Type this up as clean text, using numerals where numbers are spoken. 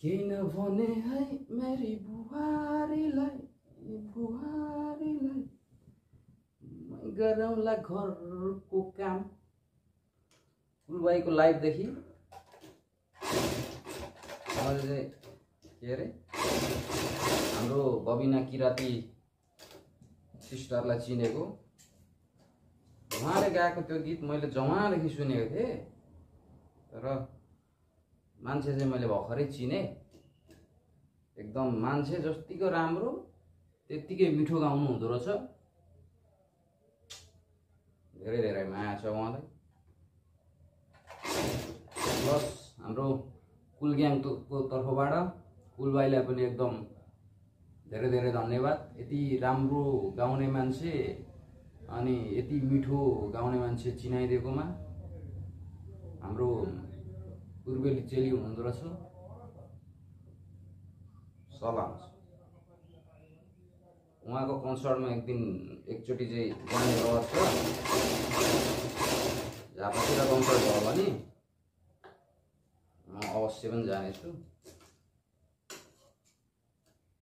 केही नभने है मेरी बुहारीलाई मै गरौँला घरको काम। फुलबाईको लाइभदेखि मैले चाहिँ के अरे हाम्रो बबिना किराती सिस्टरलाई चिनेको। उहाँले गाएको त्यो गीत मैले जवानदेखि सुनेको थिएँ, तर मान्छे चाहिँ मैले भर्खरै चिने। एकदम मान्छे जतिको राम्रो त्यतिकै मिठो गाउनु हुँदो रहेछ। धेरै धेरै माया छ उहाँलाई। प्लस हाम्रो कुल ग्याङको तर्फबाट कुलबाईलाई पनि एकदम धेरै धेरै धन्यवाद। यति राम्रो गाउने मान्छे अनि यति मिठो गाउने मान्छे चिनाइदिएकोमा। हाम्रो पूर्वेली चेली हुनुहुँदो रहेछ, सलाम। उहाँको कन्सर्टमा एकचोटि चाहिँ जाने रहर छ। झापातिर कन्सर्ट भयो भने म अवश्य पनि जानेछु।